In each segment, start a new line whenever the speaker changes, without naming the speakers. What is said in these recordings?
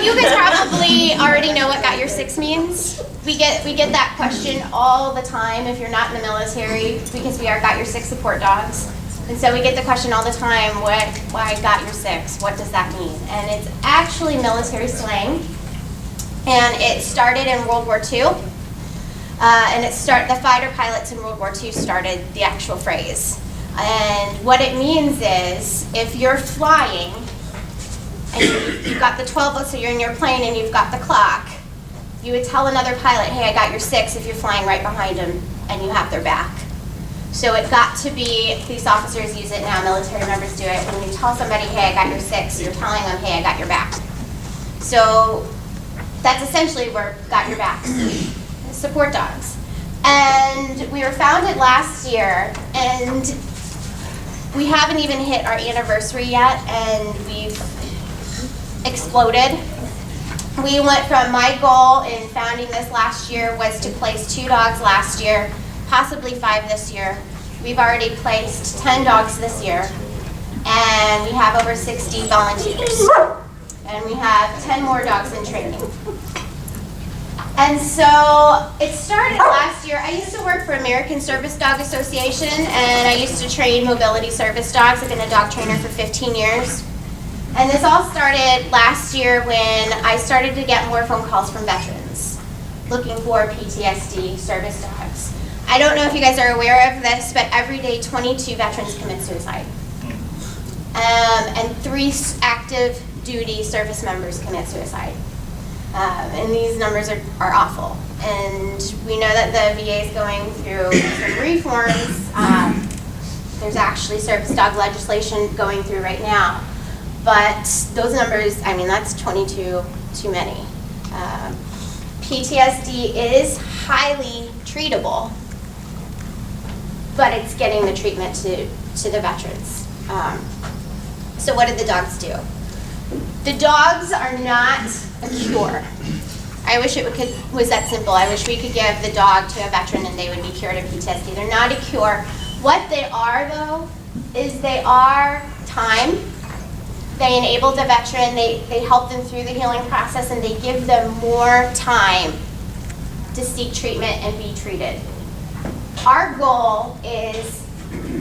you guys probably already know what "got your six" means. We get that question all the time if you're not in the military, because we are "got your six" support dogs. And so we get the question all the time, why "got your six"? What does that mean? And it's actually military slang. And it started in World War II. And the fighter pilots in World War II started the actual phrase. And what it means is, if you're flying, and you've got the 12, so you're in your plane and you've got the clock, you would tell another pilot, hey, I got your six, if you're flying right behind them and you have their back. So it got to be, police officers use it now, military members do it. When you tell somebody, hey, I got your six, you're telling them, hey, I got your back. So that's essentially where "got your back" support dogs. And we were founded last year, and we haven't even hit our anniversary yet, and we've exploded. We went from, my goal in founding this last year was to place 2 dogs last year, possibly 5 this year. We've already placed 10 dogs this year, and we have over 60 volunteers. And we have 10 more dogs in training. And so it started last year. I used to work for American Service Dog Association, and I used to train mobility service dogs. I've been a dog trainer for 15 years. And this all started last year when I started to get more phone calls from veterans looking for PTSD service dogs. I don't know if you guys are aware of this, but every day 22 veterans commit suicide. And 3 active duty service members commit suicide. And these numbers are awful. And we know that the VA is going through some reforms. There's actually service dog legislation going through right now. But those numbers, I mean, that's 22 too many. PTSD is highly treatable, but it's getting the treatment to the veterans. So what did the dogs do? The dogs are not a cure. I wish it was that simple. I wish we could give the dog to a veteran and they would be cured of PTSD. They're not a cure. What they are, though, is they are time. They enable the veteran, they help them through the healing process, and they give them more time to seek treatment and be treated. Our goal is,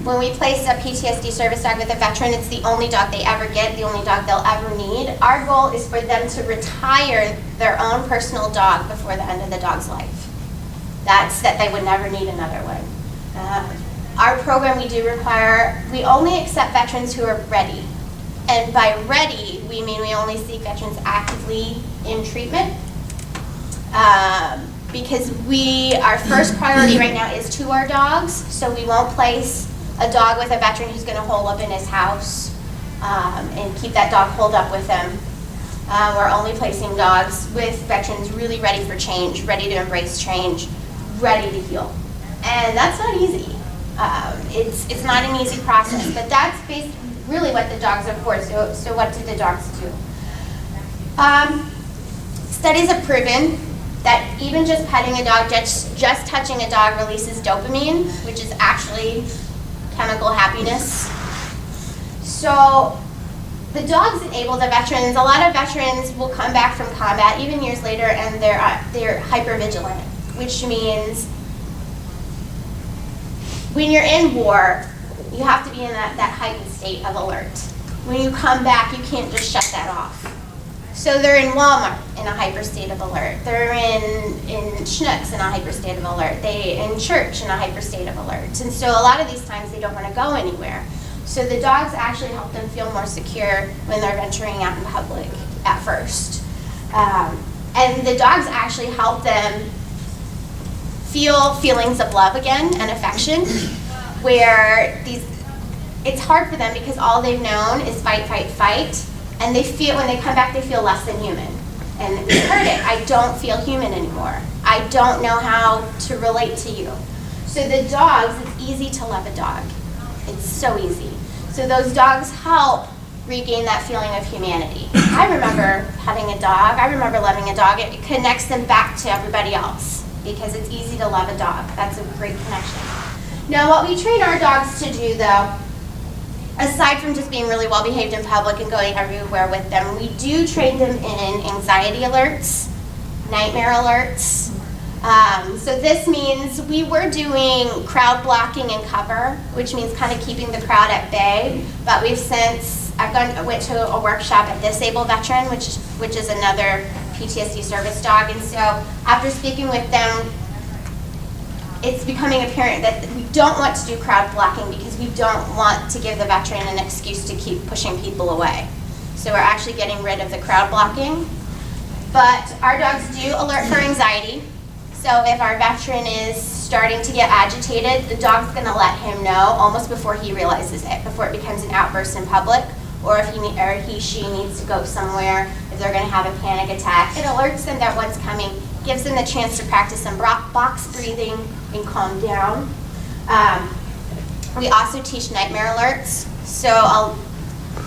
when we place a PTSD service dog with a veteran, it's the only dog they ever get, the only dog they'll ever need. Our goal is for them to retire their own personal dog before the end of the dog's life. That's that they would never need another one. Our program, we only accept veterans who are ready. And by ready, we mean we only seek veterans actively in treatment. Because our first priority right now is to our dogs, so we won't place a dog with a veteran who's going to hole up in his house and keep that dog holed up with him. We're only placing dogs with veterans really ready for change, ready to embrace change, ready to heal. And that's not easy. It's not an easy process, but that's really what the dogs are for. So what do the dogs do? Studies have proven that even just petting a dog, just touching a dog releases dopamine, which is actually chemical happiness. So the dogs enable the veterans. A lot of veterans will come back from combat, even years later, and they're hypervigilant, which means when you're in war, you have to be in that heightened state of alert. When you come back, you can't just shut that off. So they're in Walmart in a hyper state of alert. They're in Schnucks in a hyper state of alert. In church in a hyper state of alert. And so a lot of these times they don't want to go anywhere. So the dogs actually help them feel more secure when they're venturing out in public at first. And the dogs actually help them feel feelings of love again and affection, where it's hard for them because all they've known is fight, fight, fight. And they feel, when they come back, they feel less than human. And we heard it, I don't feel human anymore. I don't know how to relate to you. So the dogs, it's easy to love a dog. It's so easy. So those dogs help regain that feeling of humanity. I remember having a dog. I remember loving a dog. It connects them back to everybody else because it's easy to love a dog. That's a great connection. Now what we train our dogs to do, though, aside from just being really well behaved in public and going everywhere with them, we do train them in anxiety alerts, nightmare alerts. So this means we were doing crowd blocking and cover, which means kind of keeping the crowd at bay. But we've since, I went to a workshop at Disable Veteran, which is another PTSD service dog. And so after speaking with them, it's becoming apparent that we don't want to do crowd blocking because we don't want to give the veteran an excuse to keep pushing people away. So we're actually getting rid of the crowd blocking. But our dogs do alert for anxiety. So if our veteran is starting to get agitated, the dog's going to let him know almost before he realizes it, before it becomes an outburst in public, or if she needs to go somewhere, if they're going to have a panic attack. It alerts them that one's coming, gives them the chance to practice some box breathing and calm down. We also teach nightmare alerts. So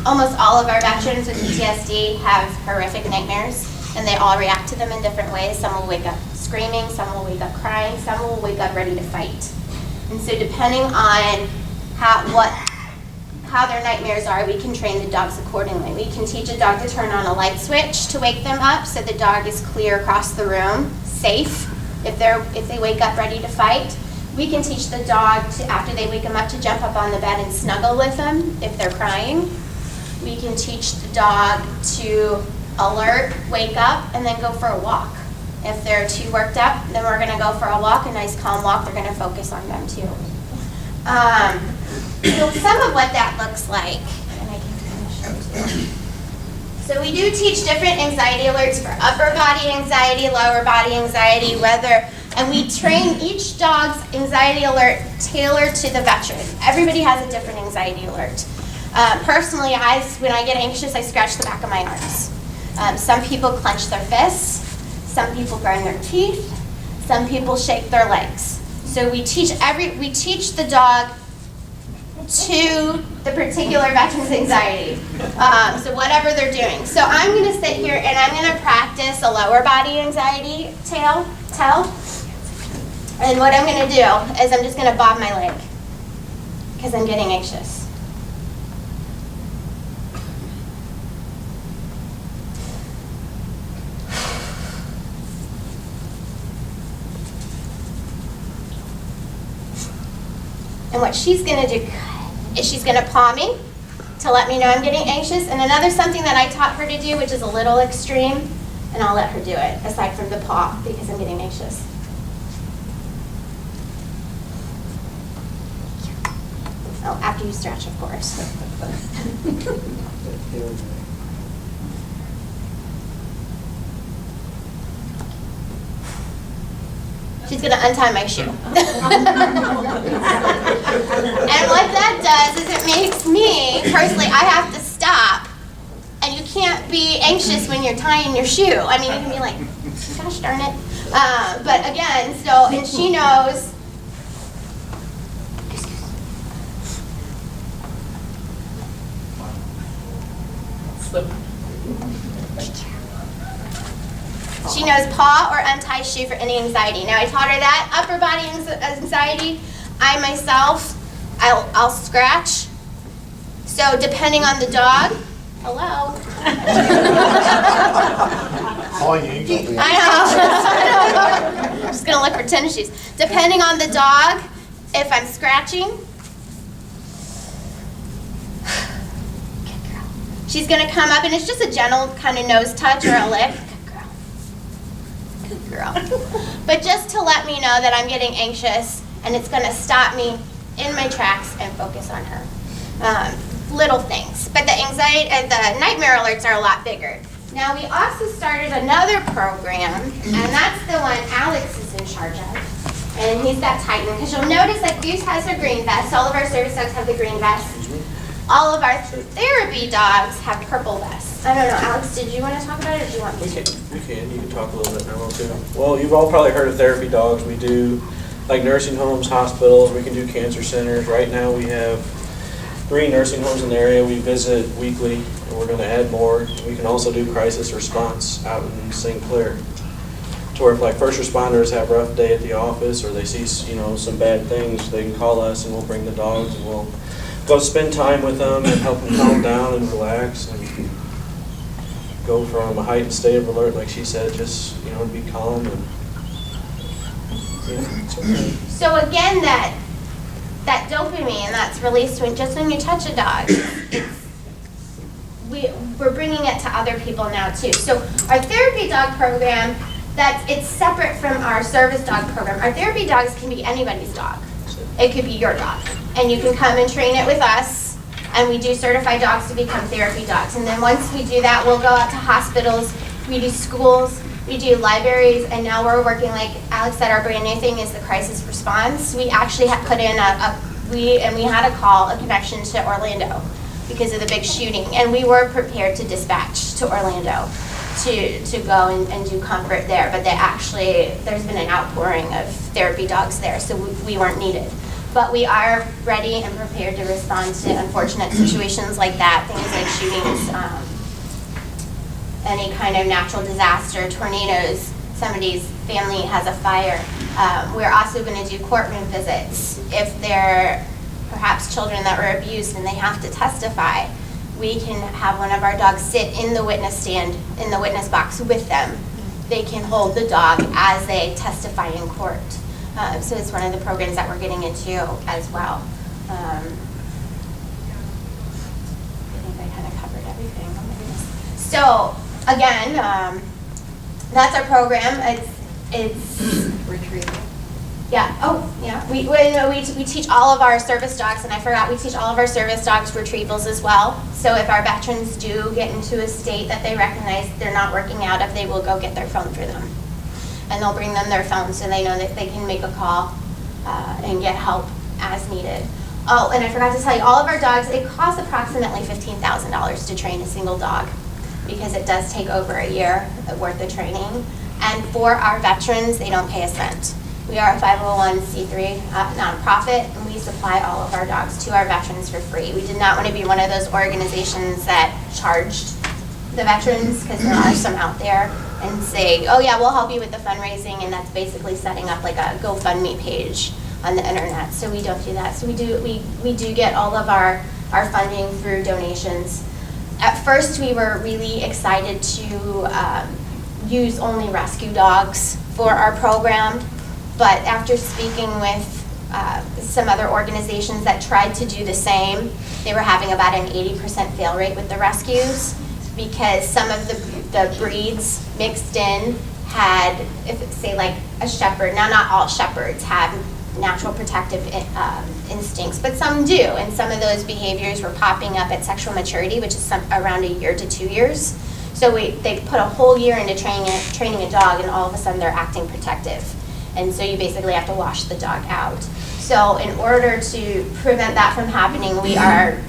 almost all of our veterans with PTSD have horrific nightmares, and they all react to them in different ways. Some will wake up screaming, some will wake up crying, some will wake up ready to fight. And so depending on how their nightmares are, we can train the dogs accordingly. We can teach a dog to turn on a light switch to wake them up so the dog is clear across the room, safe, if they wake up ready to fight. We can teach the dog to, after they wake them up, to jump up on the bed and snuggle with them if they're crying. We can teach the dog to alert, wake up, and then go for a walk. If they're too worked up, then we're going to go for a walk, a nice calm walk. They're going to focus on them too. So some of what that looks like, and I can kind of show too. So we do teach different anxiety alerts for upper body anxiety, lower body anxiety, and we train each dog's anxiety alert tailored to the veteran. Everybody has a different anxiety alert. Personally, when I get anxious, I scratch the back of my arms. Some people clench their fists. Some people grind their teeth. Some people shake their legs. So we teach the dog to the particular veteran's anxiety. So whatever they're doing. So I'm going to sit here and I'm going to practice a lower body anxiety tell. And what I'm going to do is I'm just going to bob my leg because I'm getting anxious. And what she's going to do is she's going to paw me to let me know I'm getting anxious. And another something that I taught her to do, which is a little extreme, and I'll let her do it, aside from the paw, because I'm getting anxious. Oh, after you stretch, of course. She's going to untie my shoe. And what that does is it makes me, personally, I have to stop. And you can't be anxious when you're tying your shoe. I mean, you can be like, gosh darn it. But again, and she knows. She knows paw or untie shoe for any anxiety. Now I taught her that. Upper body anxiety, I myself, I'll scratch. So depending on the dog, hello. I know. I'm just gonna look for tennis shoes. Depending on the dog, if I'm scratching, she's gonna come up and it's just a gentle kind of nose touch or a lick. Good girl. But just to let me know that I'm getting anxious and it's gonna stop me in my tracks and focus on her. Little things. But the anxiety and the nightmare alerts are a lot bigger. Now we also started another program, and that's the one Alex is in charge of. And he's got Titan. Because you'll notice that Goose has her green vest. All of our service dogs have the green vest. All of our therapy dogs have purple vests. I don't know, Alex, did you want to talk about it or do you want me to?
You can talk a little bit now too. Well, you've all probably heard of therapy dogs. We do like nursing homes, hospitals, we can do cancer centers. Right now we have 3 nursing homes in the area we visit weekly, and we're going to add more. We can also do crisis response out in St. Clair, to where if like first responders have a rough day at the office or they see some bad things, they can call us and we'll bring the dogs and we'll go spend time with them and help them calm down and relax and go from a heightened state of alert, like she said, just, be calm and, it's okay.
So again, that dopamine that's released when you touch a dog, we're bringing it to other people now too. So our therapy dog program, it's separate from our service dog program. Our therapy dogs can be anybody's dog. It could be your dog. And you can come and train it with us, and we do certify dogs to become therapy dogs. And then once we do that, we'll go out to hospitals, we do schools, we do libraries, and now we're working, like Alex said, our brand new thing is the crisis response. We actually have put in we had a connection to Orlando because of the big shooting, and we were prepared to dispatch to Orlando to go and do comfort there, but there's been an outpouring of therapy dogs there, so we weren't needed. But we are ready and prepared to respond to unfortunate situations like that, things like shootings, any kind of natural disaster, tornadoes, somebody's family has a fire. We're also going to do courtroom visits. If they're perhaps children that were abused and they have to testify, we can have one of our dogs sit in the witness stand, in the witness box with them. They can hold the dog as they testify in court. So it's one of the programs that we're getting into as well. I think I kind of covered everything. Oh my goodness. So again, that's our program. It's
Retrieval.
yeah. Oh, yeah. We teach all of our service dogs, and I forgot, we teach all of our service dogs retrievals as well. So if our veterans do get into a state that they recognize they're not working out of, they will go get their phone for them. And they'll bring them their phone so they know that they can make a call and get help as needed. Oh, and I forgot to tell you, all of our dogs, it costs approximately $15,000 to train a single dog because it does take over a year worth of training. And for our veterans, they don't pay a cent. We are a 501c3 nonprofit, and we supply all of our dogs to our veterans for free. We did not want to be one of those organizations that charged the veterans, because there are some out there, and say, oh yeah, we'll help you with the fundraising, and that's basically setting up like a GoFundMe page on the internet. So we don't do that. So we do get all of our funding through donations. At first, we were really excited to use only rescue dogs for our program, but after speaking with some other organizations that tried to do the same, they were having about an 80% fail rate with the rescues, because some of the breeds mixed in had, if it's say like a shepherd, now not all shepherds have natural protective instincts, but some do, and some of those behaviors were popping up at sexual maturity, which is around 1 year to 2 years. So they put a whole year into training a dog, and all of a sudden they're acting protective. And so you basically have to wash the dog out. So in order to prevent that from happening, we are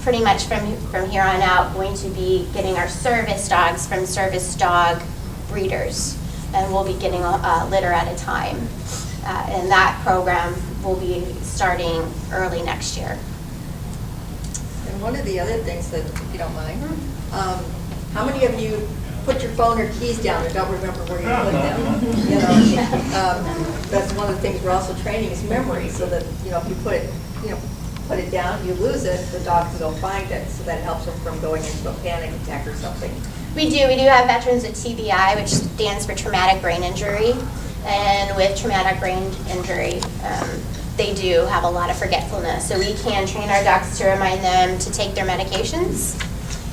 pretty much from here on out going to be getting our service dogs from service dog breeders, and we'll be getting a litter at a time. And that program will be starting early next year.
And one of the other things that, if you don't mind, how many of you put your phone or keys down and don't remember where you put them? You know, that's one of the things we're also training is memory, so that, you know, if you put it down, you lose it, the dog can go find it, so that helps them from going into a panic attack or something.
We do have veterans with TBI, which stands for traumatic brain injury, and with traumatic brain injury, they do have a lot of forgetfulness. So we can train our dogs to remind them to take their medications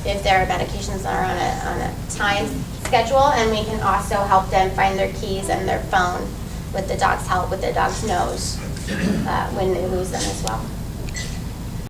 if their medications are on a time schedule, and we can also help them find their keys and their phone with the dog's help, with the dog's nose, when they lose them as well.